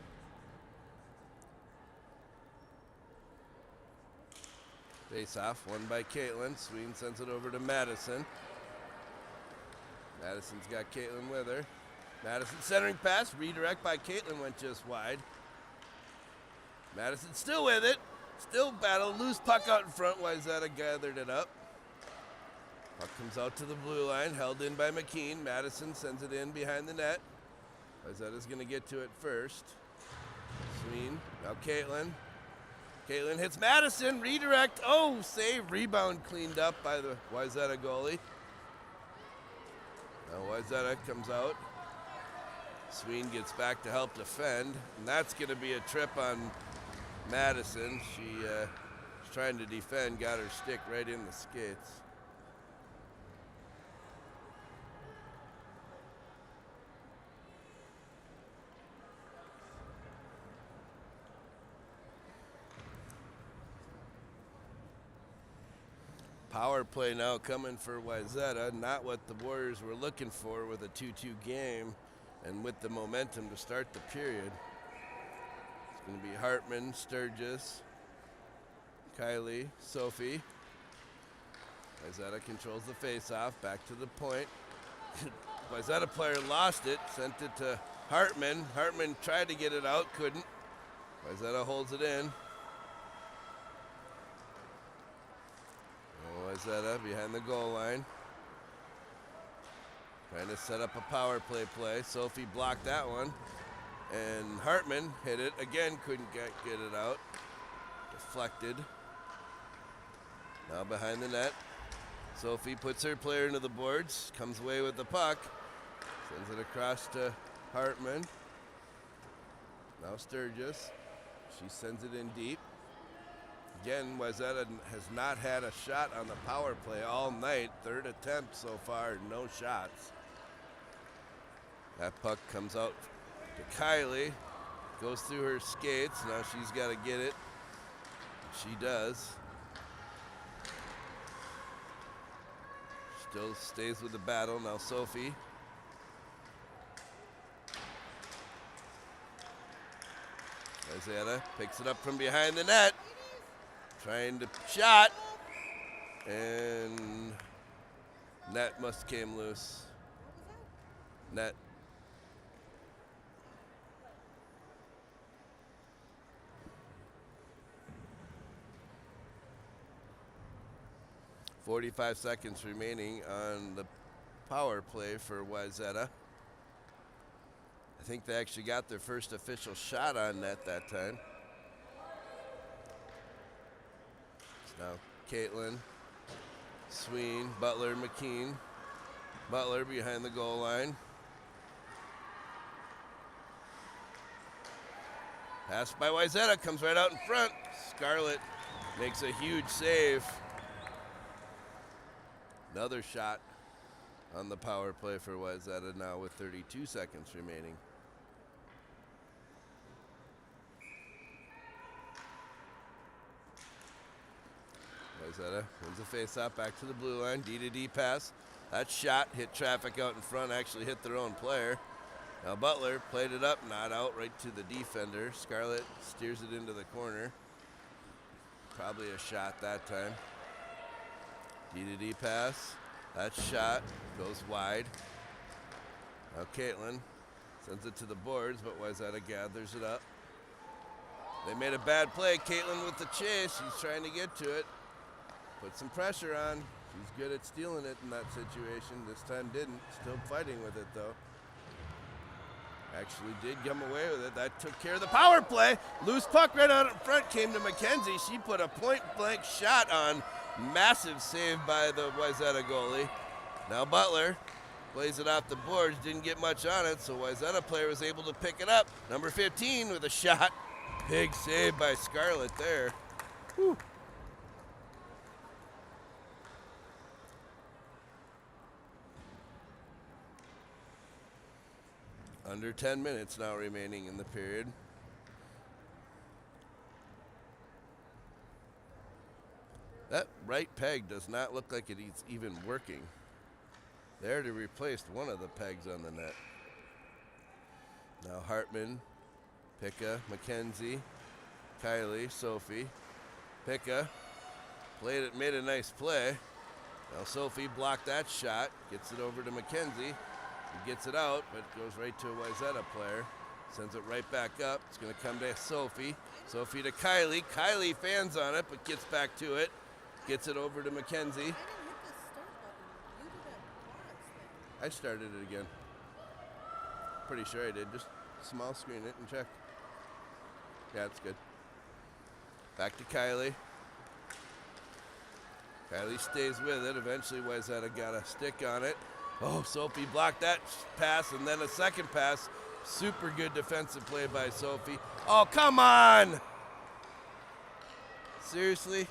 Face off, won by Caitlin. Sween sends it over to Madison. Madison's got Caitlin with her. Madison centering pass, redirect by Caitlin, went just wide. Madison still with it, still battle, loose puck out in front. Wayzata gathered it up. Puck comes out to the blue line, held in by McKean. Madison sends it in behind the net. Wayzata's going to get to it first. Sween, now Caitlin. Caitlin hits Madison, redirect. Oh, save, rebound cleaned up by the Wayzata goalie. Now Wayzata comes out. Sween gets back to help defend, and that's going to be a trip on Madison. She's trying to defend, got her stick right in the skates. Power play now coming for Wayzata, not what the Warriors were looking for with a 2-2 game and with the momentum to start the period. It's going to be Hartman, Sturgis, Kylie, Sophie. Wayzata controls the faceoff, back to the point. Wayzata player lost it, sent it to Hartman. Hartman tried to get it out, couldn't. Wayzata holds it in. Wayzata behind the goal line. Trying to set up a power play. Sophie blocked that one. And Hartman hit it. Again, couldn't get it out. Deflected. Now behind the net. Sophie puts her player into the boards. Comes away with the puck. Sends it across to Hartman. Now Sturgis. She sends it in deep. Again, Wayzata has not had a shot on the power play all night. Third attempt so far, no shots. That puck comes out to Kylie. Goes through her skates. Now she's got to get it. She does. Still stays with the battle. Now Sophie. Wayzata picks it up from behind the net. Trying to shot. And net must came loose. Net. .45 seconds remaining on the power play for Wayzata. I think they actually got their first official shot on net that time. So now Caitlin, Sween, Butler, McKean. Butler behind the goal line. Pass by Wayzata, comes right out in front. Scarlett makes a huge save. Another shot on the power play for Wayzata now with 32 seconds remaining. Wayzata wins the face-off back to the blue line. D-to-D pass. That shot hit traffic out in front, actually hit their own player. Now Butler played it up, not out, right to the defender. Scarlett steers it into the corner. Probably a shot that time. D-to-D pass. That shot goes wide. Now Caitlin sends it to the boards, but Wayzata gathers it up. They made a bad play. Caitlin with the chase. She's trying to get to it. Put some pressure on. She's good at stealing it in that situation. This time didn't. Still fighting with it, though. Actually did come away with it. That took care of the power play. Loose puck right out in front came to Mackenzie. She put a point-blank shot on. Massive save by the Wayzata goalie. Now Butler plays it off the boards. Didn't get much on it, so Wayzata player was able to pick it up. Number 15 with a shot. Big save by Scarlett there. Whew. Under 10 minutes now remaining in the period. That right peg does not look like it's even working. They already replaced one of the pegs on the net. Now Hartman, Picka, Mackenzie, Kylie, Sophie. Picka played it, made a nice play. Now Sophie blocked that shot, gets it over to Mackenzie. He gets it out, but it goes right to a Wayzata player. Sends it right back up. It's going to come to Sophie. Sophie to Kylie. Kylie fans on it, but gets back to it. Gets it over to Mackenzie. I didn't hit the start button. You did a pause thing. I started it again. Pretty sure I did. Just small screen it and check. Yeah, it's good. Back to Kylie. Kylie stays with it. Eventually, Wayzata got a stick on it. Oh, Sophie blocked that pass, and then a second pass. Super good defensive play by Sophie. Oh, come on! Seriously?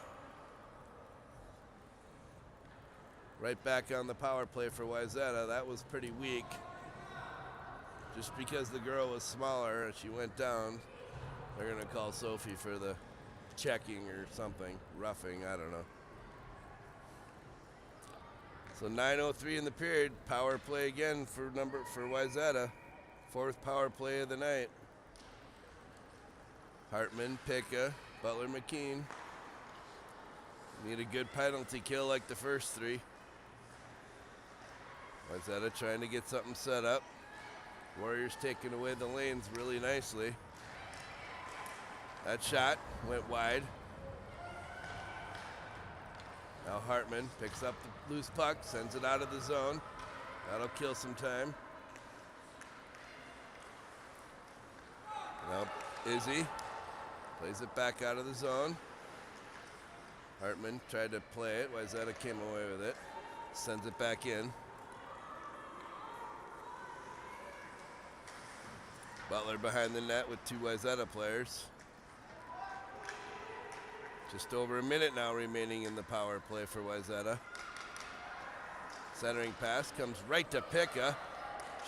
Right back on the power play for Wayzata. That was pretty weak. Just because the girl was smaller and she went down, they're going to call Sophie for the checking or something. Roughing, I don't know. So 9:03 in the period. Power play again for Wayzata. Fourth power play of the night. Hartman, Picka, Butler, McKean. Need a good penalty kill like the first three. Wayzata trying to get something set up. Warriors taking away the lanes really nicely. That shot went wide. Now Hartman picks up the loose puck, sends it out of the zone. That'll kill some time. Now Izzy plays it back out of the zone. Hartman tried to play it. Wayzata came away with it. Sends it back in. Butler behind the net with two Wayzata players. Just over a minute now remaining in the power play for Wayzata. Centering pass comes right to Pika.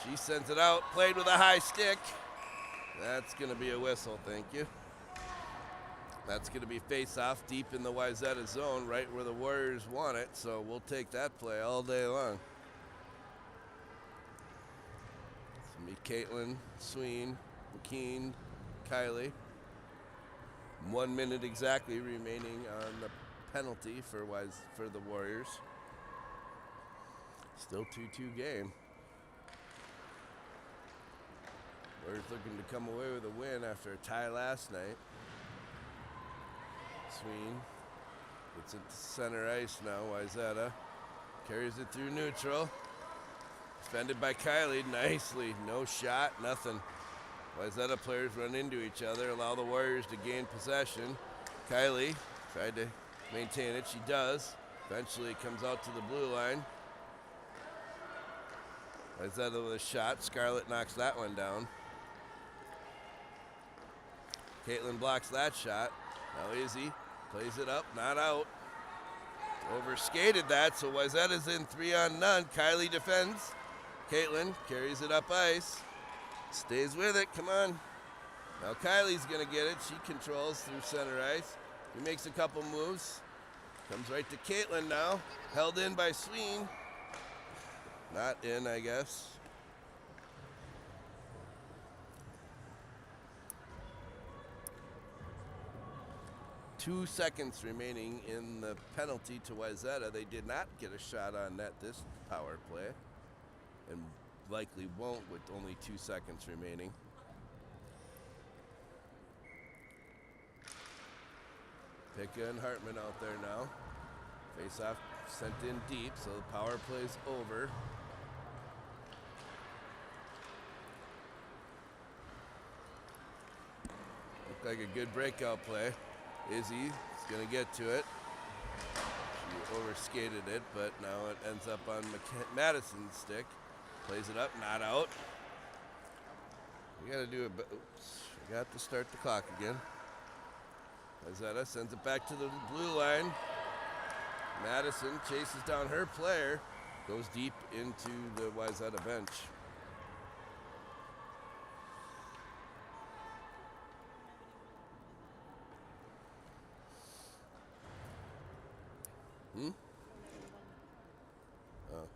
She sends it out, played with a high stick. That's gonna be a whistle, thank you. That's gonna be face-off deep in the Wayzata zone, right where the Warriors want it, so we'll take that play all day long. It's gonna be Caitlin, Sween, McKean, Kylie. 1 minute exactly remaining on the penalty for the Warriors. Still 2-2 game. Warriors looking to come away with a win after a tie last night. Sween gets it to center ice now. Wayzata carries it through neutral. Defended by Kylie nicely. No shot, nothing. Wayzata players run into each other, allow the Warriors to gain possession. Kylie tried to maintain it. She does. Eventually it comes out to the blue line. Wayzata with a shot. Scarlett knocks that one down. Caitlin blocks that shot. Now Izzy plays it up, not out. Overskated that, so Wayzata's in 3-on-none. Kylie defends. Caitlin carries it up ice. Stays with it, come on. Now Kylie's gonna get it. She controls through center ice. He makes a couple moves. Comes right to Caitlin now. Held in by Sween. Not in, I guess. Two seconds remaining in the penalty to Wayzata. They did not get a shot on net this power play, and likely won't with only 2 seconds remaining. Pika and Hartman out there now. Face-off sent in deep, so the power play's over. Looked like a good breakout play. Izzy is gonna get to it. She overskated it, but now it ends up on Madison's stick. Plays it up, not out. We gotta do it, oops. We got to start the clock again. Wayzata sends it back to the blue line. Madison chases down her player, goes deep into the Wayzata bench. Oh.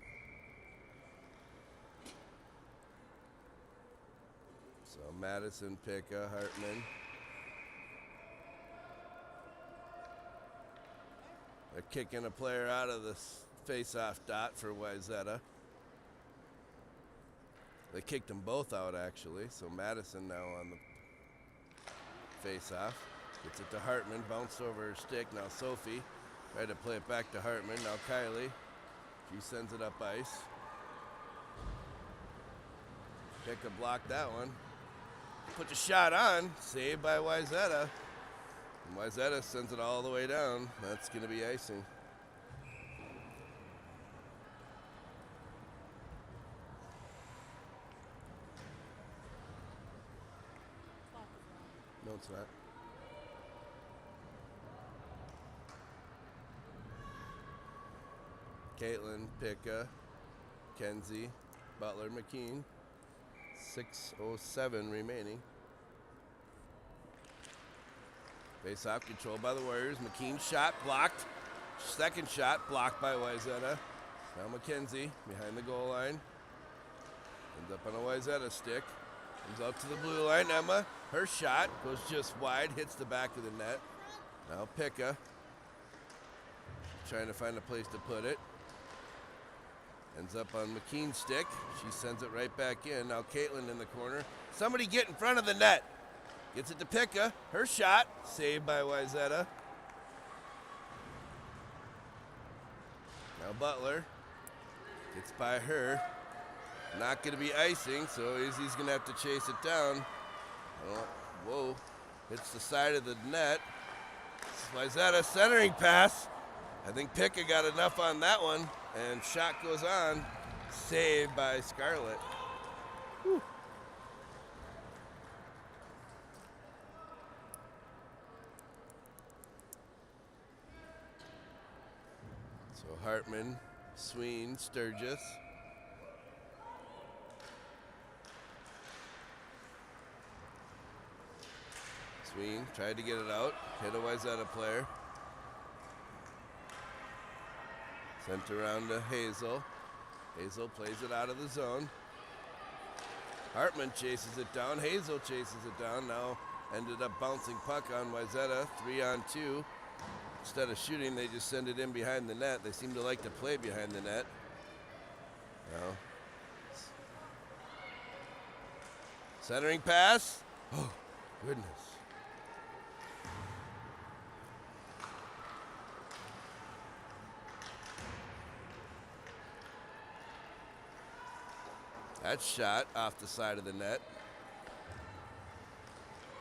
So Madison, Pika, Hartman. They're kicking a player out of the face-off dot for Wayzata. They kicked them both out, actually. So Madison now on the face-off. Gets it to Hartman, bounced over her stick. Now Sophie tried to play it back to Hartman. Now Kylie, she sends it up ice. Pika blocked that one. Put the shot on, saved by Wayzata. And Wayzata sends it all the way down. That's going to be icing. No, it's not. Caitlin, Pika, Kenzie, Butler, McKean. 6:07 remaining. Face-off controlled by the Warriors. McKean shot blocked. Second shot blocked by Wayzata. Now McKenzie behind the goal line. Ends up on a Wayzata stick. Comes out to the blue line. Emma, her shot goes just wide, hits the back of the net. Now Pika trying to find a place to put it. Ends up on McKean's stick. She sends it right back in. Now Caitlin in the corner. Somebody get in front of the net. Gets it to Pika. Her shot saved by Wayzata. Now Butler gets by her. Not going to be icing, so Izzy's going to have to chase it down. Oh, whoa. Hits the side of the net. Wayzata centering pass. I think Picca got enough on that one, and shot goes on. Saved by Scarlett. Whew. So Hartman, Sween, Sturgis. Sween tried to get it out. Hit a Wayzata player. Sent around to Hazel. Hazel plays it out of the zone. Hartman chases it down. Hazel chases it down. Now ended up bouncing puck on Wayzata. 3-on-2. Instead of shooting, they just send it in behind the net. They seem to like to play behind the net. Now, centering pass. Oh, goodness. That shot off the side of the net.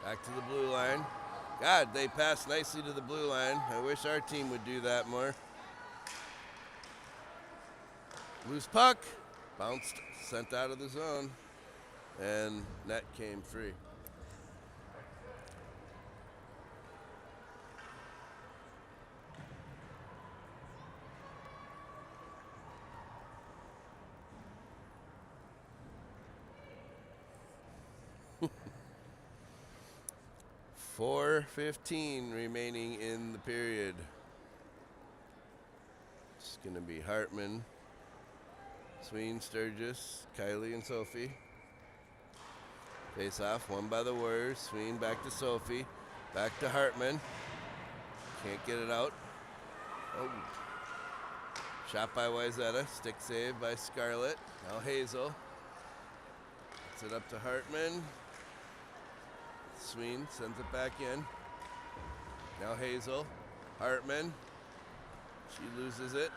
Back to the blue line. God, they passed nicely to the blue line. I wish our team would do that more. Loose puck. Bounced, sent out of the zone. And net came free. .4:15 remaining in the period. It's going to be Hartman, Sween, Sturgis, Kylie, and Sophie. Face off, won by the Warriors. Sween back to Sophie. Back to Hartman. Can't get it out. Oh. Shot by Wayzata. Stick save by Scarlett. Now Hazel. Gets it up to Hartman. Sween sends it back in. Now Hazel. Hartman. She loses it.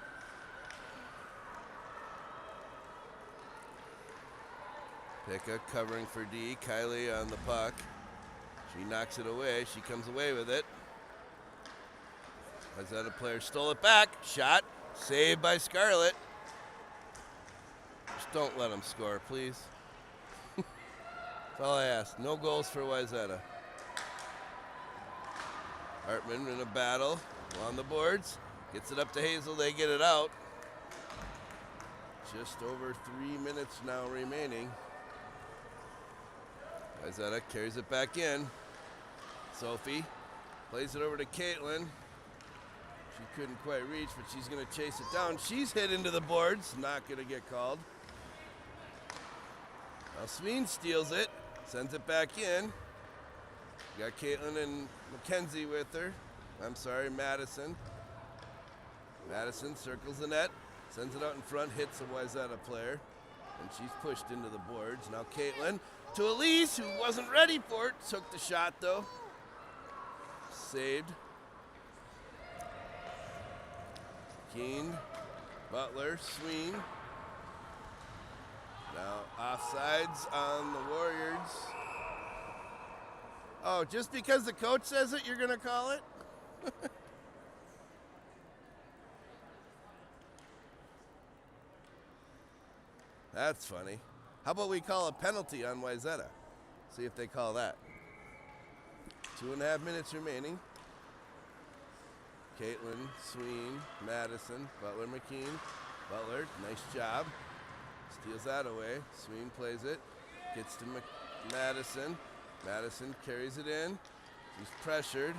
Picca covering for D. Kylie on the puck. She knocks it away. She comes away with it. Wayzata player stole it back. Shot. Saved by Scarlett. Just don't let them score, please. That's all I ask. No goals for Wayzata. Hartman in a battle on the boards. Gets it up to Hazel. They get it out. Just over 3 minutes now remaining. Wayzata carries it back in. Sophie plays it over to Caitlin. She couldn't quite reach, but she's going to chase it down. She's hit into the boards. Not going to get called. Now Sween steals it. Sends it back in. Got Caitlin and Mackenzie with her. I'm sorry, Madison. Madison circles the net. Sends it out in front. Hits a Wayzata player. And she's pushed into the boards. Now Caitlin to Elise, who wasn't ready for it. Took the shot, though. Saved. Keene, Butler, Sween. Now offsides on the Warriors. Oh, just because the coach says it, you're going to call it? That's funny. How about we call a penalty on Wayzata? See if they call that. 2.5 minutes remaining. Caitlin, Sween, Madison, Butler, McKean. Butler, nice job. Steals that away. Sween plays it. Gets to Madison. Madison carries it in. She's pressured.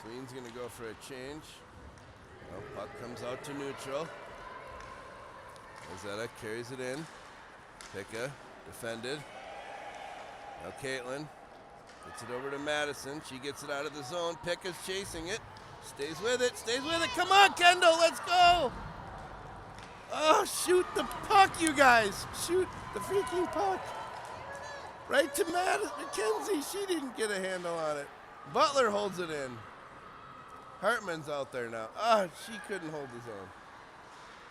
Sween's going to go for a change. Well, puck comes out to neutral. Wayzata carries it in. Picca defended. Now Caitlin gets it over to Madison. She gets it out of the zone. Picca's chasing it. Stays with it. Stays with it. Come on, Kendall. Let's go. Oh, shoot the puck, you guys. Shoot the freaking puck. Right to Mackenzie. She didn't get a handle on it. Butler holds it in. Hartman's out there now. Oh, she couldn't hold his own.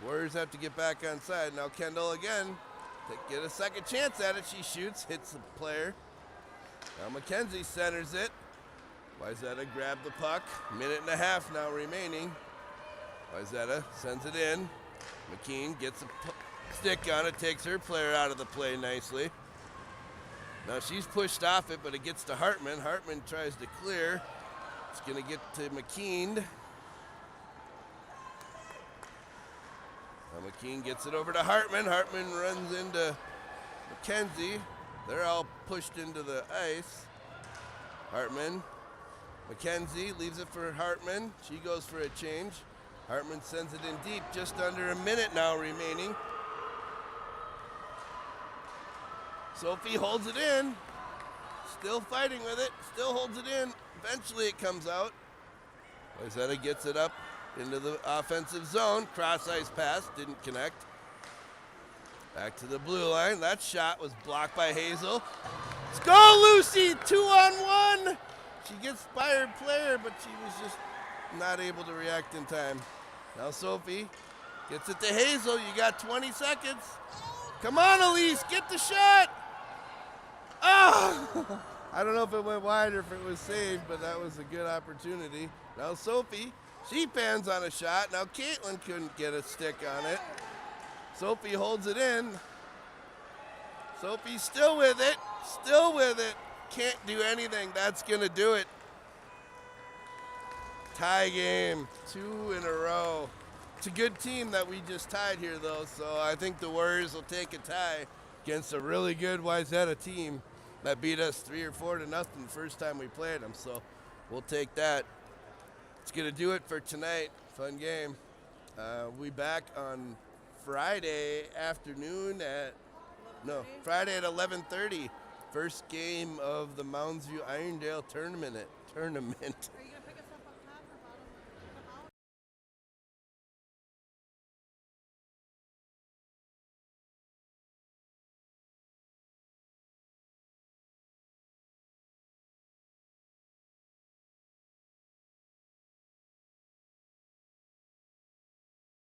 Warriors have to get back on side. Now Kendall again. get a second chance at it. She shoots, hits the player. Now Mackenzie centers it. Wayzata grabbed the puck. Minute and a half now remaining. Wayzata sends it in. McKean gets a stick on it, takes her player out of the play nicely. Now she's pushed off it, but it gets to Hartman. Hartman tries to clear. It's going to get to McKean. Now McKean gets it over to Hartman. Hartman runs into Mackenzie. They're all pushed into the ice. Hartman. Mackenzie leaves it for Hartman. She goes for a change. Hartman sends it in deep, just under a minute now remaining. Sophie holds it in. Still fighting with it. Still holds it in. Eventually it comes out. Wayzata gets it up into the offensive zone. Cross ice pass. Didn't connect. Back to the blue line. That shot was blocked by Hazel. Let's go, Lucy! 2-on-1! She gets by her player, but she was just not able to react in time. Now Sophie gets it to Hazel. You got 20 seconds. Come on, Elise, get the shot! Oh! I don't know if it went wide or if it was saved, but that was a good opportunity. Now Sophie, she pans on a shot. Now Caitlin couldn't get a stick on it. Sophie holds it in. Sophie's still with it. Still with it. Can't do anything. That's going to do it. Tie game. 2 in a row. It's a good team that we just tied here, though, so I think the Warriors will take a tie against a really good Wayzata team that beat us 3 or 4 to nothing the first time we played them, so we'll take that. It's going to do it for tonight. Fun game. We back on Friday afternoon at, no, Friday at 11:30. First game of the Moundsview Irondale tournament. Are you